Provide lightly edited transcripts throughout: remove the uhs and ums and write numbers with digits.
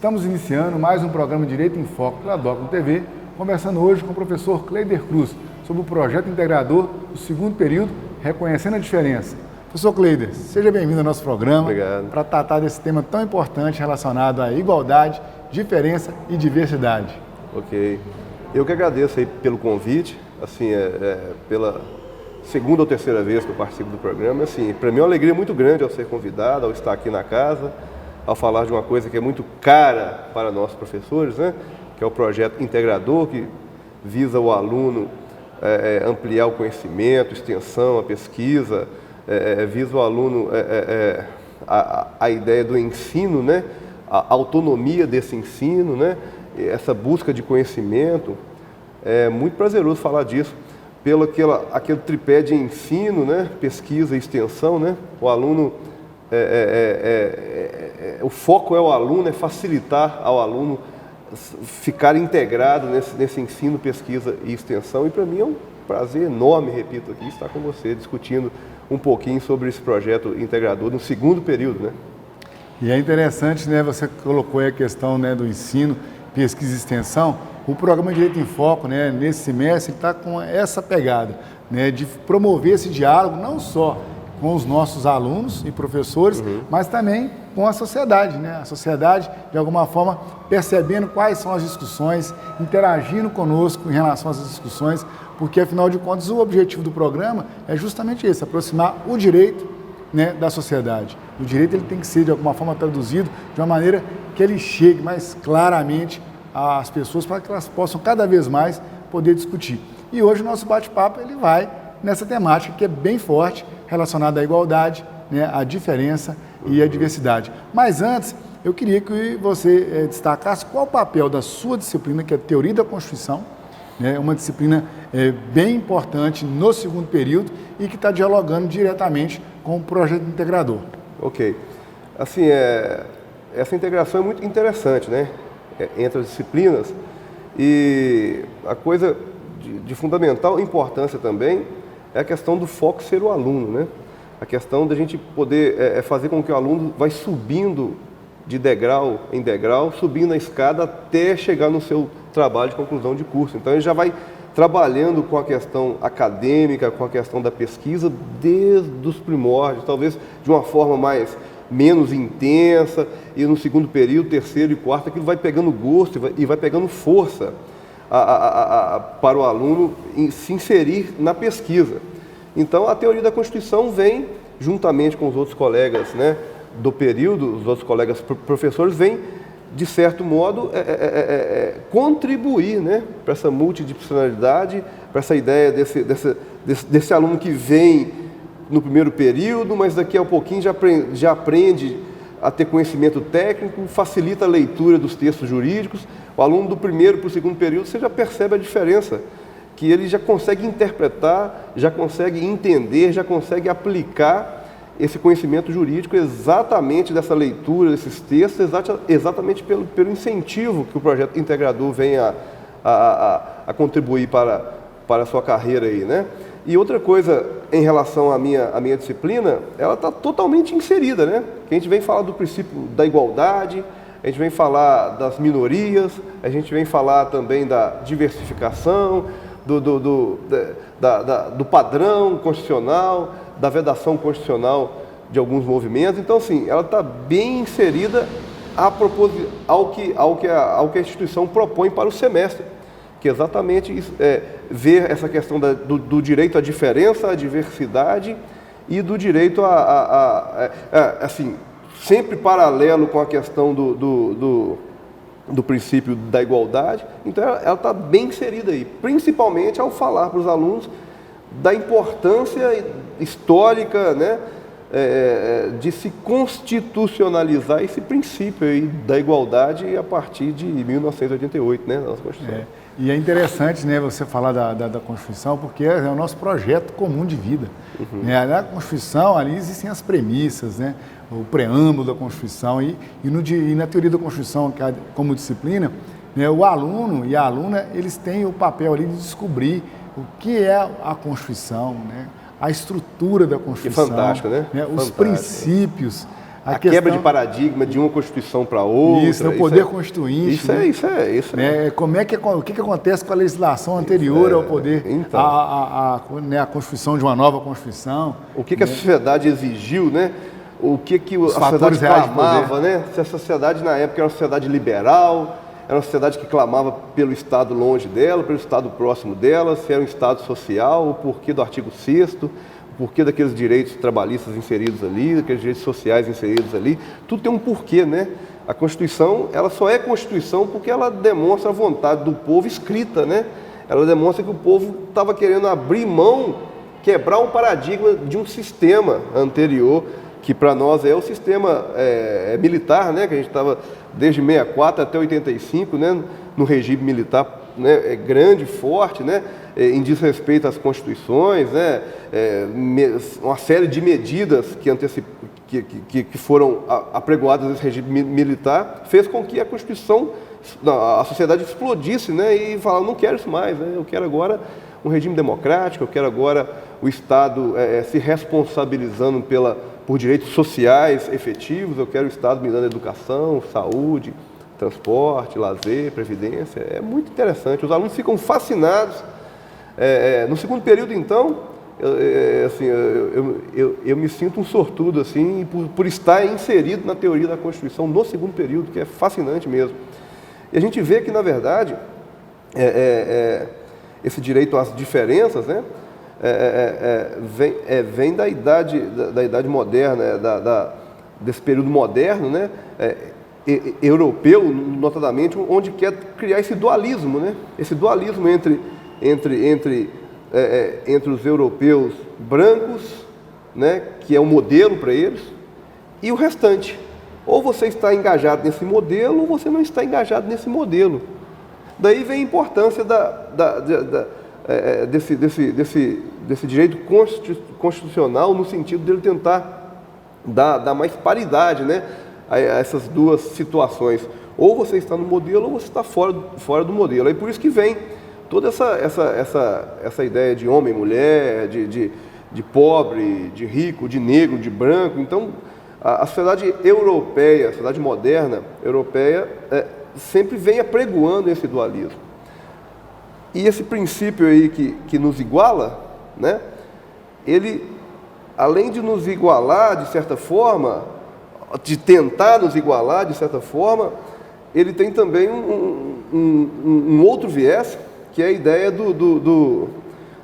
Estamos iniciando mais um programa Direito em Foco pela Docno TV, conversando hoje com o professor Cleider Cruz sobre o projeto integrador do segundo período, Reconhecendo a Diferença. Professor Cleider, seja bem-vindo ao nosso programa para tratar desse tema tão importante relacionado à igualdade, diferença e diversidade. Ok. Eu que agradeço aí pelo convite, assim, pela segunda ou terceira vez que eu participo do programa. Assim, para mim é uma alegria muito grande ao ser convidado, ao estar aqui na casa, ao falar de uma coisa que é muito cara para nós professores, né? Que é o projeto integrador, que visa o aluno ampliar o conhecimento, extensão, a pesquisa, visa o aluno a ideia do ensino, né? A autonomia desse ensino, né? Essa busca de conhecimento. É muito prazeroso falar disso, pelo aquele tripé de ensino, né? Pesquisa e extensão, né? O aluno, o foco é o aluno, é facilitar ao aluno ficar integrado nesse ensino, pesquisa e extensão. E para mim é um prazer enorme, repito aqui, estar com você discutindo um pouquinho sobre esse projeto integrador no segundo período, né? E é interessante, né? Você colocou aí a questão, né, do ensino, pesquisa e extensão. O programa Direito em Foco, né, nesse semestre, está com essa pegada, né, de promover esse diálogo não só com os nossos alunos e professores, mas também com a sociedade, né? A sociedade, de alguma forma, percebendo quais são as discussões, interagindo conosco em relação às discussões, porque, afinal de contas, o objetivo do programa é justamente esse, aproximar o direito, né, da sociedade. O direito ele tem que ser, de alguma forma, traduzido de uma maneira que ele chegue mais claramente às pessoas para que elas possam, cada vez mais, poder discutir. E hoje o nosso bate-papo ele vai nessa temática que é bem forte, relacionada à igualdade, né, à diferença e à diversidade. Mas antes, eu queria que você destacasse qual o papel da sua disciplina, que é a Teoria da Constituição, né, uma disciplina bem importante no segundo período e que está dialogando diretamente com o projeto integrador. Ok. Assim, essa integração é muito interessante, né, entre as disciplinas, e a coisa de fundamental importância também é a questão do foco ser o aluno, né? A questão da gente poder fazer com que o aluno vai subindo de degrau em degrau, subindo a escada até chegar no seu trabalho de conclusão de curso. Então ele já vai trabalhando com a questão acadêmica, com a questão da pesquisa desde os primórdios, talvez de uma forma menos intensa, e no segundo período, terceiro e quarto, aquilo vai pegando gosto e vai pegando força para o aluno se inserir na pesquisa. Então, a Teoria da Constituição vem, juntamente com os outros colegas, né, do período, os outros colegas professores, vem, de certo modo, contribuir, né, para essa multidisciplinaridade, para essa ideia desse aluno que vem no primeiro período, mas daqui a pouquinho já aprende a ter conhecimento técnico, facilita a leitura dos textos jurídicos. O aluno do primeiro para o segundo período, você já percebe a diferença, que ele já consegue interpretar, já consegue entender, já consegue aplicar esse conhecimento jurídico exatamente dessa leitura, desses textos, exatamente pelo incentivo que o projeto integrador vem a contribuir para a sua carreira aí, né? E outra coisa, em relação à minha disciplina, ela está totalmente inserida, né? Que a gente vem falar do princípio da igualdade, a gente vem falar das minorias, a gente vem falar também da diversificação, do padrão constitucional, da vedação constitucional de alguns movimentos. Então, assim, ela está bem inserida ao que a instituição propõe para o semestre, que é exatamente ver essa questão do direito à diferença, à diversidade e do direito assim, sempre paralelo com a questão do princípio da igualdade. Então ela está bem inserida aí, principalmente ao falar para os alunos da importância histórica, né, de se constitucionalizar esse princípio aí da igualdade a partir de 1988, né, da nossa Constituição. E é interessante, né, você falar da Constituição, porque é o nosso projeto comum de vida. Né? Na Constituição, ali existem as premissas, né, o preâmbulo da Constituição, e na teoria da Constituição, como disciplina, né, o aluno e a aluna, eles têm o papel ali de descobrir o que é a Constituição, né, a estrutura da Constituição, que fantástico, né? Os princípios, a quebra de paradigma de uma Constituição para outra. Isso, é o poder constituinte. Isso é. O que acontece com a legislação anterior ao poder, então, a Constituição de uma nova Constituição? O que a sociedade exigiu, né? O que a sociedade clamava, né? Se a sociedade na época era uma sociedade liberal, era uma sociedade que clamava pelo Estado longe dela, pelo Estado próximo dela, se era um Estado social, o porquê do artigo 6º, o porquê daqueles direitos trabalhistas inseridos ali, daqueles direitos sociais inseridos ali, tudo tem um porquê, né? A Constituição, ela só é Constituição porque ela demonstra a vontade do povo escrita, né? Ela demonstra que o povo estava querendo abrir mão, quebrar um paradigma de um sistema anterior, que para nós é o sistema militar, né? Que a gente estava desde 64 até 85, né? No regime militar, né? Grande, forte, né? Em desrespeito às constituições, né? Uma série de medidas que foram apregoadas nesse regime militar fez com que a Constituição, a sociedade explodisse, né? E falaram, não quero isso mais, né? Eu quero agora um regime democrático, eu quero agora o Estado se responsabilizando por direitos sociais efetivos, eu quero o Estado me dando educação, saúde, transporte, lazer, previdência. É muito interessante, os alunos ficam fascinados. No segundo período, então, eu me sinto um sortudo assim, por estar inserido na teoria da Constituição no segundo período, que é fascinante mesmo. E a gente vê que, na verdade, esse direito às diferenças, né, vem da idade moderna, desse período moderno, né, europeu, notadamente, onde quer criar esse dualismo, né, esse dualismo entre os europeus brancos, né, que é o modelo para eles, e o restante. Ou você está engajado nesse modelo, ou você não está engajado nesse modelo. Daí vem a importância desse direito constitucional, no sentido dele tentar dar mais paridade, né, a essas duas situações. Ou você está no modelo, ou você está fora do modelo. Aí por isso que vem toda essa ideia de homem, mulher, de pobre, de rico, de negro, de branco. Então, a sociedade europeia, a sociedade moderna europeia, sempre vem apregoando esse dualismo. E esse princípio aí que nos iguala, né, ele, além de nos igualar, de certa forma, de tentar nos igualar, de certa forma, ele tem também um outro viés, que é a ideia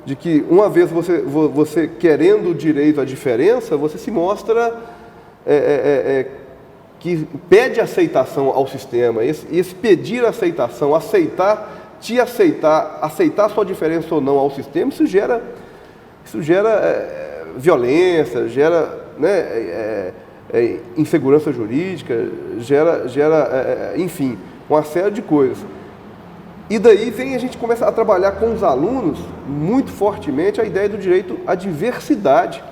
de que, uma vez você querendo o direito à diferença, você se mostra que pede aceitação ao sistema. Esse pedir aceitação, aceitar a sua diferença ou não ao sistema, isso gera violência, gera, né, insegurança jurídica, enfim, uma série de coisas. E daí a gente começa a trabalhar com os alunos muito fortemente a ideia do direito à diversidade,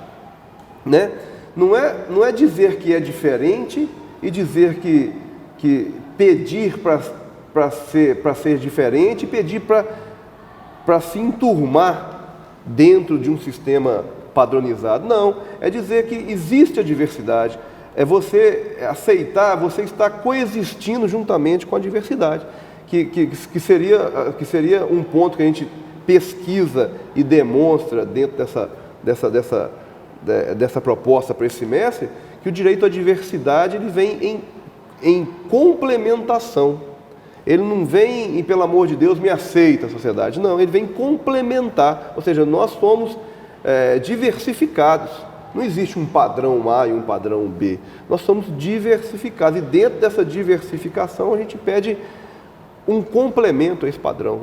né? Não é dizer que é diferente e dizer que pedir para ser diferente, pedir para se enturmar dentro de um sistema padronizado. Não, é dizer que existe a diversidade, é você aceitar, você estar coexistindo juntamente com a diversidade, que seria um ponto que a gente pesquisa e demonstra dentro dessa proposta para esse semestre, que o direito à diversidade ele vem em complementação. Ele não vem e, pelo amor de Deus, me aceita a sociedade. Não, ele vem complementar. Ou seja, nós somos diversificados. Não existe um padrão A e um padrão B. Nós somos diversificados. E dentro dessa diversificação, a gente pede um complemento a esse padrão.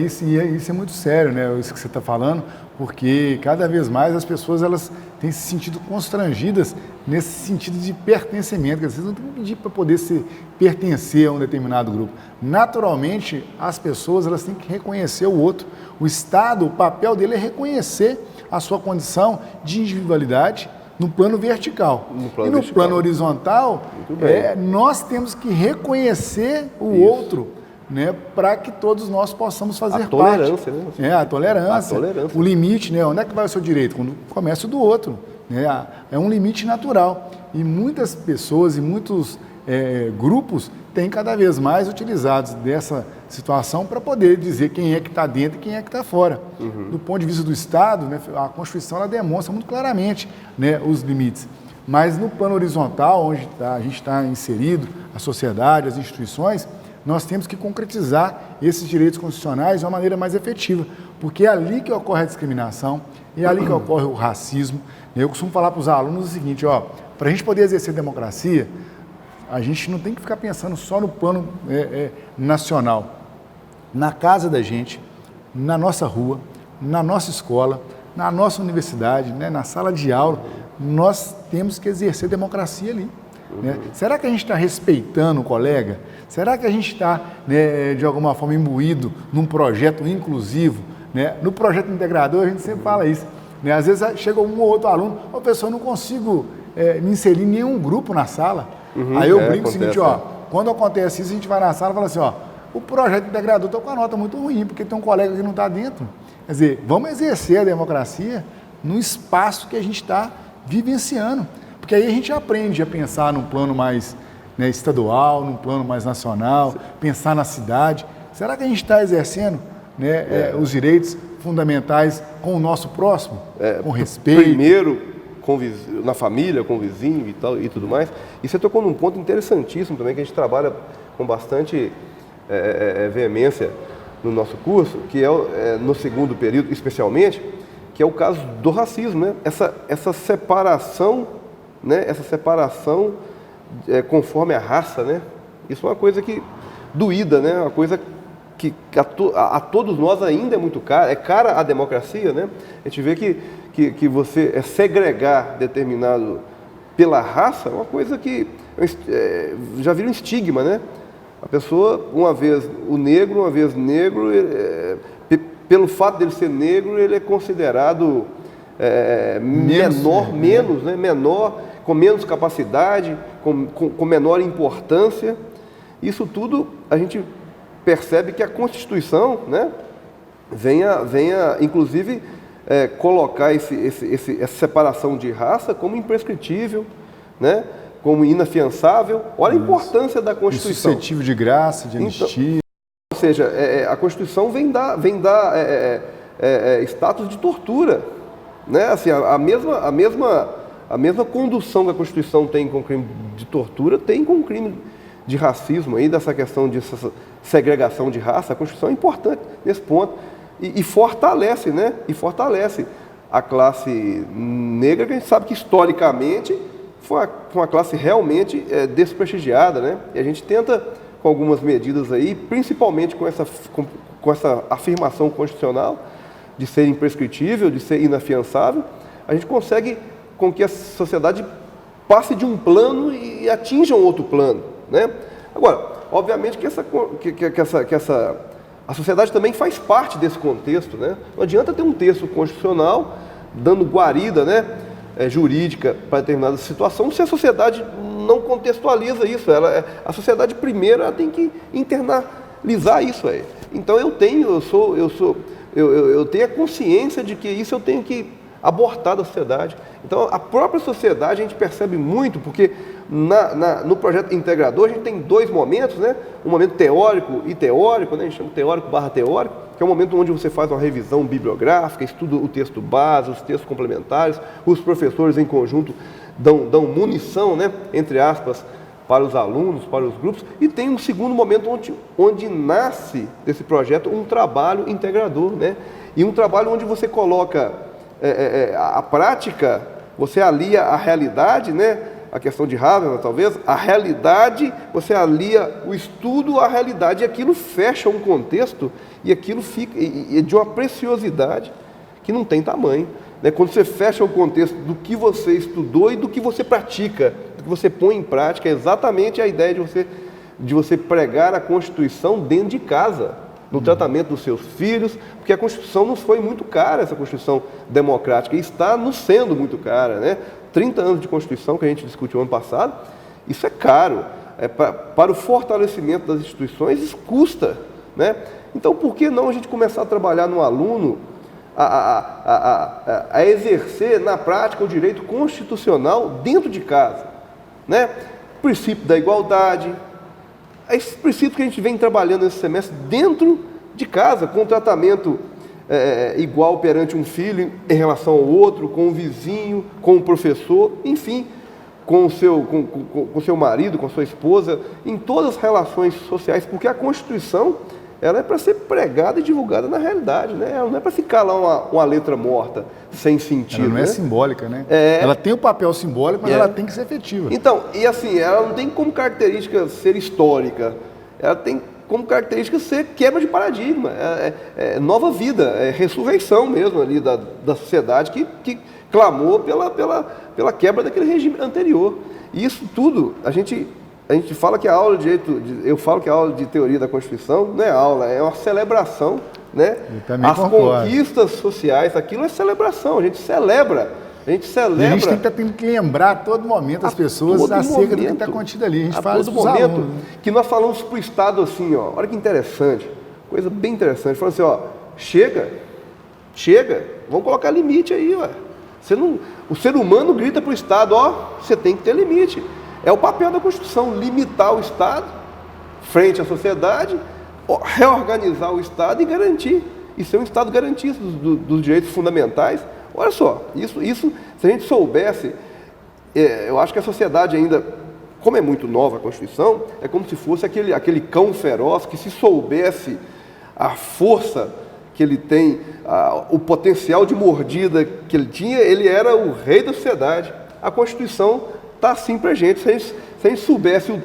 Isso é muito sério, né? Isso que você está falando, porque cada vez mais as pessoas elas têm se sentido constrangidas nesse sentido de pertencimento, que vocês não têm que pedir para poder pertencer a um determinado grupo. Naturalmente, as pessoas elas têm que reconhecer o outro. O Estado, o papel dele é reconhecer a sua condição de individualidade no plano vertical. No plano horizontal, nós temos que reconhecer o outro, né, para que todos nós possamos fazer parte. Né? A tolerância. O limite, né? Onde é que vai o seu direito? Quando começa o do outro. Né? É um limite natural. E muitas pessoas e muitos grupos têm cada vez mais utilizados dessa situação para poder dizer quem é que está dentro e quem é que está fora. Do ponto de vista do Estado, né, a Constituição ela demonstra muito claramente, né, os limites. Mas no plano horizontal, onde a gente está inserido, a sociedade, as instituições, nós temos que concretizar esses direitos constitucionais de uma maneira mais efetiva, porque é ali que ocorre a discriminação, é ali que ocorre o racismo. Eu costumo falar para os alunos o seguinte, para a gente poder exercer democracia, a gente não tem que ficar pensando só no plano nacional. Na casa da gente, na nossa rua, na nossa escola, na nossa universidade, né, na sala de aula, nós temos que exercer democracia ali. Né? Será que a gente está respeitando o colega? Será que a gente está, né, de alguma forma, imbuído num projeto inclusivo? Né? No projeto integrador, a gente sempre fala isso. Né? Às vezes chega um ou outro aluno, professor, eu não consigo me inserir em nenhum grupo na sala. Aí eu brinco o seguinte, quando acontece isso, a gente vai na sala e fala assim, o projeto integrador está com a nota muito ruim, porque tem um colega que não está dentro. Quer dizer, vamos exercer a democracia no espaço que a gente está vivenciando. Porque aí a gente aprende a pensar num plano mais, né, estadual, num plano mais nacional, pensar na cidade. Será que a gente está exercendo, né, os direitos fundamentais com o nosso próximo? Com respeito? Primeiro, na família, com o vizinho e tal, e tudo mais. E você tocou num ponto interessantíssimo também, que a gente trabalha com bastante veemência no nosso curso, que é no segundo período, especialmente, que é o caso do racismo, né? Essa separação, né? Essa separação conforme a raça, né? Isso é uma coisa que doída, né? Uma coisa que a todos nós ainda é muito cara, é cara a democracia, né? A gente vê que você segregar determinado pela raça é uma coisa que já vira um estigma, né? A pessoa, uma vez negro, pelo fato dele ser negro, ele é considerado menor, com menos capacidade, com menor importância. Isso tudo a gente percebe que a Constituição, né, venha inclusive, colocar essa separação de raça como imprescritível, né, como inafiançável. Olha a importância da Constituição. Insuscetível de graça, de anistia. Então, ou seja, a Constituição vem dar status de tortura, né? Assim, a mesma condução que a Constituição tem com o crime de tortura, tem com o crime de racismo, aí, dessa questão de segregação de raça. A Constituição é importante nesse ponto e fortalece, né? E fortalece a classe negra, que a gente sabe que historicamente foi uma classe realmente desprestigiada, né? E a gente tenta, com algumas medidas aí, principalmente com essa afirmação constitucional de ser imprescritível, de ser inafiançável, a gente consegue com que a sociedade passe de um plano e atinja um outro plano, né? Agora, obviamente que a sociedade também faz parte desse contexto, né? Não adianta ter um texto constitucional dando guarida, né, jurídica para determinada situação, se a sociedade não contextualiza isso. A sociedade primeiro ela tem que internalizar isso aí. Então eu tenho a consciência de que isso eu tenho que abortar da sociedade. Então a própria sociedade a gente percebe muito, porque no projeto integrador a gente tem dois momentos, né? Um momento teórico e teórico, né? A gente chama teórico/teórico, que é o momento onde você faz uma revisão bibliográfica, estuda o texto base, os textos complementares, os professores em conjunto dão munição, né, entre aspas, para os alunos, para os grupos, e tem um segundo momento onde nasce desse projeto um trabalho integrador, né? E um trabalho onde você coloca a prática, você alia a realidade, né? A questão de Habermas, talvez, a realidade, você alia o estudo à realidade, e aquilo fecha um contexto, e aquilo fica de uma preciosidade que não tem tamanho, né? Quando você fecha o contexto do que você estudou e do que você pratica, do que você põe em prática, é exatamente a ideia de você pregar a Constituição dentro de casa, no tratamento dos seus filhos, porque a Constituição nos foi muito cara, essa Constituição democrática, e está nos sendo muito cara, né? 30 anos de Constituição que a gente discutiu ano passado, isso é caro. Para o fortalecimento das instituições, isso custa, né? Então, por que não a gente começar a trabalhar no aluno a exercer na prática o direito constitucional dentro de casa? né? Princípio da igualdade, esses princípios que a gente vem trabalhando nesse semestre dentro de casa, com tratamento igual perante um filho em relação ao outro, com o vizinho, com o professor, enfim, com o seu marido, com a sua esposa, em todas as relações sociais, porque a Constituição ela é para ser pregada e divulgada na realidade, né? Ela não é para ficar lá uma letra morta, sem sentido. Ela não é simbólica, né? Ela tem o papel simbólico, mas ela tem que ser efetiva. Então, e assim, ela não tem como característica ser histórica, ela tem como característica ser quebra de paradigma, nova vida, ressurreição mesmo ali da sociedade que clamou pela quebra daquele regime anterior. E isso tudo, a gente fala que a aula de direito, eu falo que a aula de teoria da Constituição não é aula, é uma celebração, né? As conquistas sociais, aquilo é celebração, a gente celebra. E a gente tem que lembrar a todo momento as pessoas acerca do que está contido ali. A gente fala isso para os alunos, né? Que nós falamos para o Estado assim, ó, olha que interessante, coisa bem interessante, falando assim, ó, chega, vamos colocar limite aí, ó. O ser humano grita para o Estado, ó, você tem que ter limite. É o papel da Constituição, limitar o Estado frente à sociedade, reorganizar o Estado e garantir, e ser um Estado garantista dos direitos fundamentais. Olha só, isso se a gente soubesse, eu acho que a sociedade ainda, como é muito nova a Constituição, é como se fosse aquele cão feroz que, se soubesse a força que ele tem, o potencial de mordida que ele tinha, ele era o rei da sociedade. A Constituição está assim para a gente. Se a gente soubesse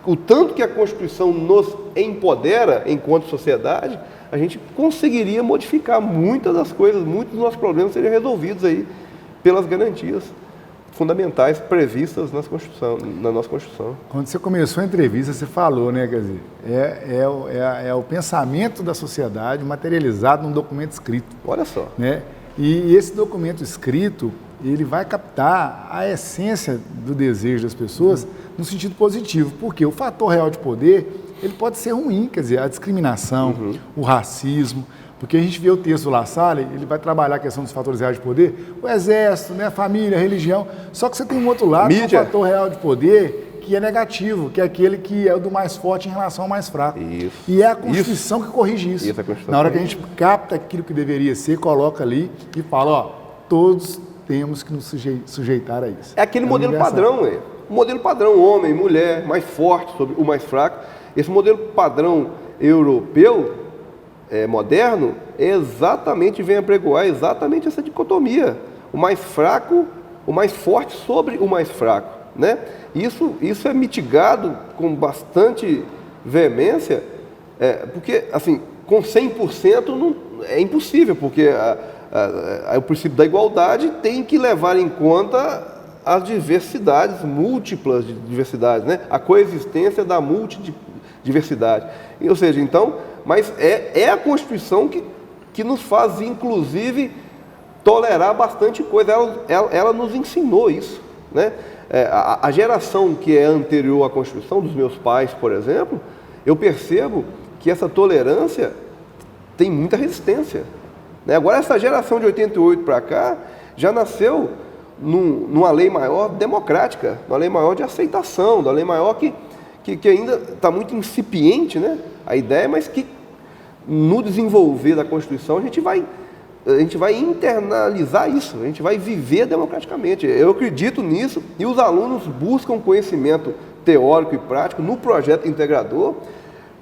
o tanto que a Constituição nos empodera enquanto sociedade, a gente conseguiria modificar muitas das coisas, muitos dos nossos problemas seriam resolvidos aí pelas garantias fundamentais previstas na nossa Constituição. Quando você começou a entrevista, você falou, né, quer dizer, é o pensamento da sociedade materializado num documento escrito. Olha só. Né? E esse documento escrito, ele vai captar a essência do desejo das pessoas no sentido positivo, porque o fator real de poder, ele pode ser ruim, quer dizer, a discriminação, o racismo, porque a gente vê o texto do La Salle, ele vai trabalhar a questão dos fatores reais de poder, o exército, né, a família, a religião, só que você tem um outro lado, que é o fator real de poder, que é negativo, que é aquele que é o do mais forte em relação ao mais fraco. Isso. E é a Constituição que corrige isso. Na hora que a gente capta aquilo que deveria ser, coloca ali e fala, ó, todos temos que nos sujeitar a isso. É aquele modelo padrão, o modelo padrão, homem, mulher, mais forte sobre o mais fraco. Esse modelo padrão europeu, moderno, vem apregoar exatamente essa dicotomia. O mais fraco, o mais forte sobre o mais fraco, né? Isso é mitigado com bastante veemência, porque, assim, com 100% não, é impossível, porque o princípio da igualdade tem que levar em conta as diversidades, múltiplas de diversidades, né? A coexistência da multidiversidade. Ou seja, então, mas é a Constituição que nos faz, inclusive, tolerar bastante coisa. Ela nos ensinou isso, né? A geração que é anterior à Constituição, dos meus pais, por exemplo, eu percebo que essa tolerância tem muita resistência, né? Agora, essa geração de 88 para cá já nasceu numa lei maior democrática, uma lei maior de aceitação, uma lei maior que ainda está muito incipiente, né? A ideia, mas que no desenvolver da Constituição a gente vai internalizar isso, a gente vai viver democraticamente. Eu acredito nisso, e os alunos buscam conhecimento teórico e prático no projeto integrador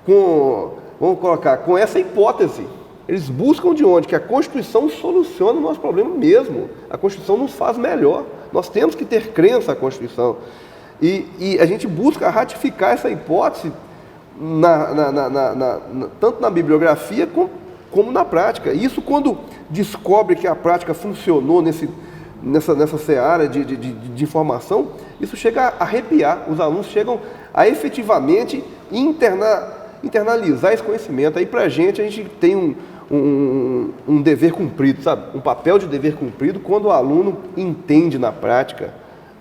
com essa hipótese. Eles buscam de onde? Que a Constituição soluciona o nosso problema mesmo. A Constituição nos faz melhor. Nós temos que ter crença na Constituição. E a gente busca ratificar essa hipótese tanto na bibliografia como na prática. Isso, quando descobre que a prática funcionou nessa seara de informação, isso chega a arrepiar. Os alunos chegam a efetivamente internalizar esse conhecimento. Aí, para a gente tem um dever cumprido, sabe? Um papel de dever cumprido quando o aluno entende na prática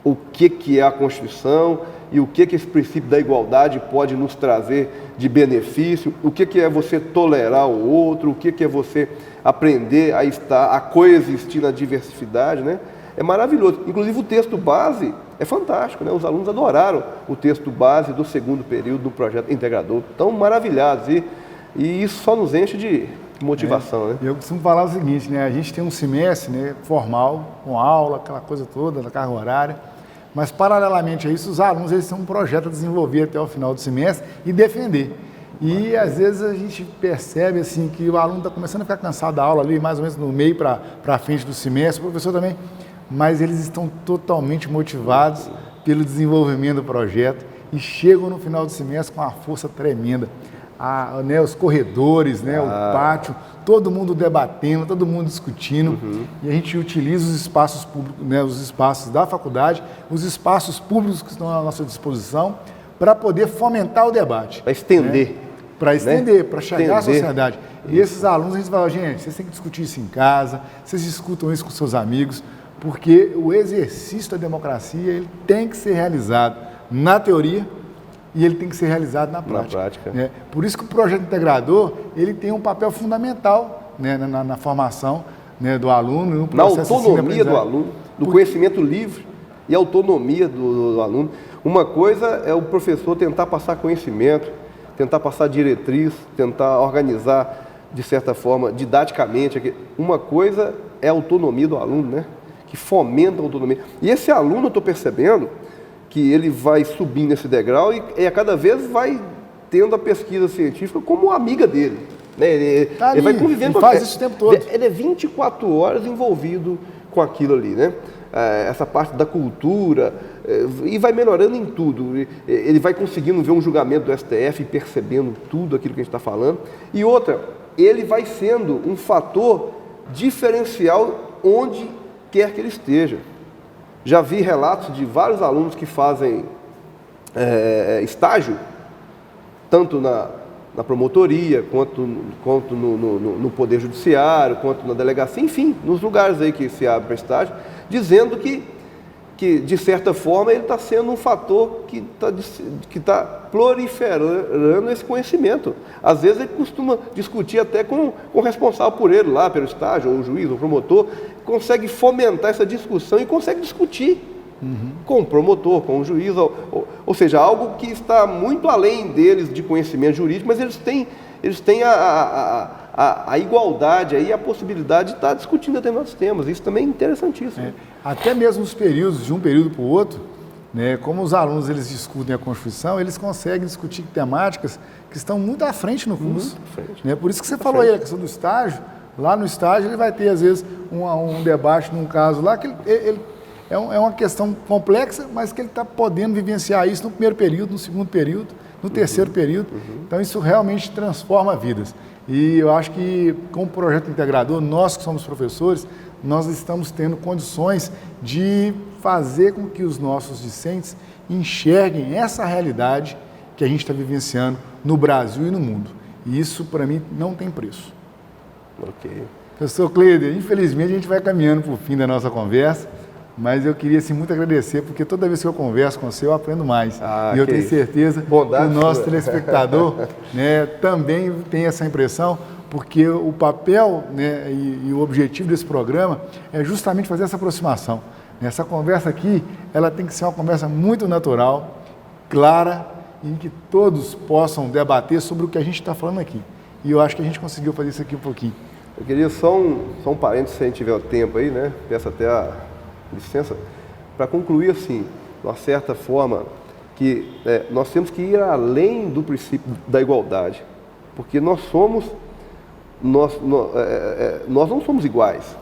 o que é a Constituição e o que esse princípio da igualdade pode nos trazer de benefício, o que é você tolerar o outro, o que é você aprender a coexistir na diversidade, né? é maravilhoso. Inclusive o texto base é fantástico, né? Os alunos adoraram o texto base do segundo período do projeto integrador, tão maravilhados, e isso só nos enche de motivação, né? Eu costumo falar o seguinte, né? A gente tem um semestre, né, formal, com aula, aquela coisa toda, da carga horária, mas paralelamente a isso, os alunos eles têm um projeto a desenvolver até o final do semestre e defender. E às vezes a gente percebe assim que o aluno está começando a ficar cansado da aula ali, mais ou menos no meio para frente do semestre, o professor também, mas eles estão totalmente motivados pelo desenvolvimento do projeto e chegam no final do semestre com uma força tremenda. Né, os corredores, né, o pátio, todo mundo debatendo, todo mundo discutindo, e a gente utiliza os espaços públicos, né, os espaços da faculdade, os espaços públicos que estão à nossa disposição, para poder fomentar o debate. Para estender. Né? Para estender, né? para chegar à sociedade. E esses alunos, a gente fala, gente, vocês têm que discutir isso em casa, vocês discutam isso com seus amigos, porque o exercício da democracia ele tem que ser realizado na teoria, e ele tem que ser realizado na prática. Né? Por isso que o projeto integrador ele tem um papel fundamental, né, na formação, né, do aluno, no processo na autonomia do aluno, do conhecimento livre e autonomia do aluno. Uma coisa é o professor tentar passar conhecimento, tentar passar diretriz, tentar organizar de certa forma, didaticamente. Uma coisa é a autonomia do aluno, né? Que fomenta a autonomia. E esse aluno, eu estou percebendo que ele vai subindo esse degrau e a cada vez vai tendo a pesquisa científica como amiga dele. Né? Ele vai convivendo com faz isso o tempo todo. Ele é 24 horas envolvido com aquilo ali, né? Essa parte da cultura, e vai melhorando em tudo. Ele vai conseguindo ver um julgamento do STF e percebendo tudo aquilo que a gente está falando. E outra, ele vai sendo um fator diferencial onde quer que ele esteja. Já vi relatos de vários alunos que fazem estágio, tanto na promotoria, quanto no Poder Judiciário, quanto na delegacia, enfim, nos lugares aí que se abre para estágio, dizendo que de certa forma, ele está sendo um fator que está proliferando esse conhecimento. Às vezes ele costuma discutir até com o responsável por ele, lá pelo estágio, ou o juiz, ou o promotor, consegue fomentar essa discussão e consegue discutir com o promotor, com o juiz, ou seja, algo que está muito além deles de conhecimento jurídico, mas eles têm a igualdade e a possibilidade de estar discutindo determinados temas. Isso também é interessantíssimo. Até mesmo os períodos, de um período para o outro, né, como os alunos eles discutem a Constituição, eles conseguem discutir temáticas que estão muito à frente no curso. Né? Por isso que você falou aí, a questão do estágio. Lá no estágio ele vai ter, às vezes, um debate num caso lá, que ele é uma questão complexa, mas que ele está podendo vivenciar isso no primeiro período, no segundo período, no terceiro período. Então isso realmente transforma vidas. E eu acho que, com o projeto integrador, nós que somos professores, nós estamos tendo condições de fazer com que os nossos discentes enxerguem essa realidade que a gente está vivenciando no Brasil e no mundo. E isso, para mim, não tem preço. Ok. Professor Cleider, infelizmente a gente vai caminhando para o fim da nossa conversa, mas eu queria assim, muito agradecer, porque toda vez que eu converso com você, eu aprendo mais. E eu tenho certeza que o nosso telespectador né, também tem essa impressão, porque o papel, né, e o objetivo desse programa é justamente fazer essa aproximação. Essa conversa aqui, ela tem que ser uma conversa muito natural, clara, em que todos possam debater sobre o que a gente está falando aqui. E eu acho que a gente conseguiu fazer isso aqui um pouquinho. Eu queria só um parênteses, se a gente tiver o tempo aí, né? Peço até a licença, para concluir assim, de uma certa forma, que nós temos que ir além do princípio da igualdade, porque nós não somos iguais.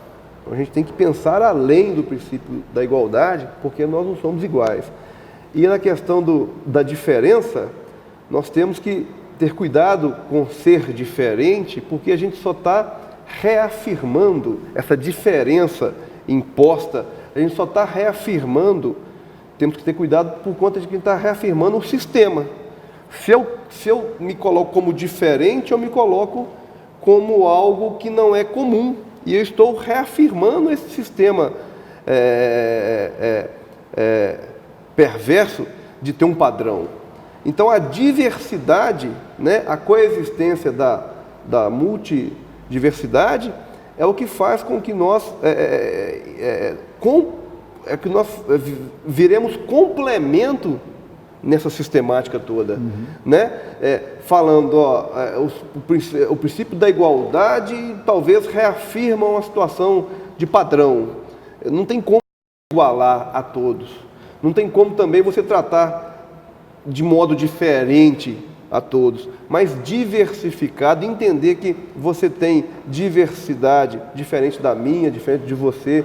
A gente tem que pensar além do princípio da igualdade, porque nós não somos iguais. E na questão da diferença, nós temos que ter cuidado com ser diferente, porque a gente só está reafirmando essa diferença imposta, a gente só está reafirmando, temos que ter cuidado por conta de que está reafirmando o sistema. Se eu me coloco como diferente, eu me coloco como algo que não é comum, e eu estou reafirmando esse sistema perverso de ter um padrão. Então a diversidade, né, a coexistência da multidiversidade é o que faz com que nós, com nós viremos complemento nessa sistemática toda, né? Falando, o princípio da igualdade talvez reafirma uma situação de padrão. Não tem como igualar a todos. Não tem como também você tratar de modo diferente a todos, mas diversificado, entender que você tem diversidade diferente da minha, diferente de você,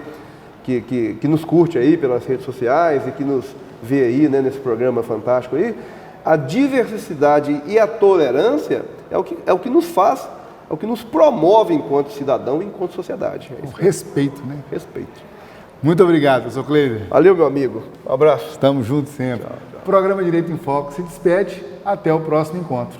que nos curte aí pelas redes sociais e que nos vê aí, né, nesse programa fantástico aí. A diversidade e a tolerância é o que nos faz, é o que nos promove enquanto cidadão e enquanto sociedade. O respeito, né? Respeito. Muito obrigado, professor Cleider. Valeu, meu amigo. Um abraço. Estamos juntos sempre. Tchau, tchau. O programa Direito em Foco se despede. Até o próximo encontro.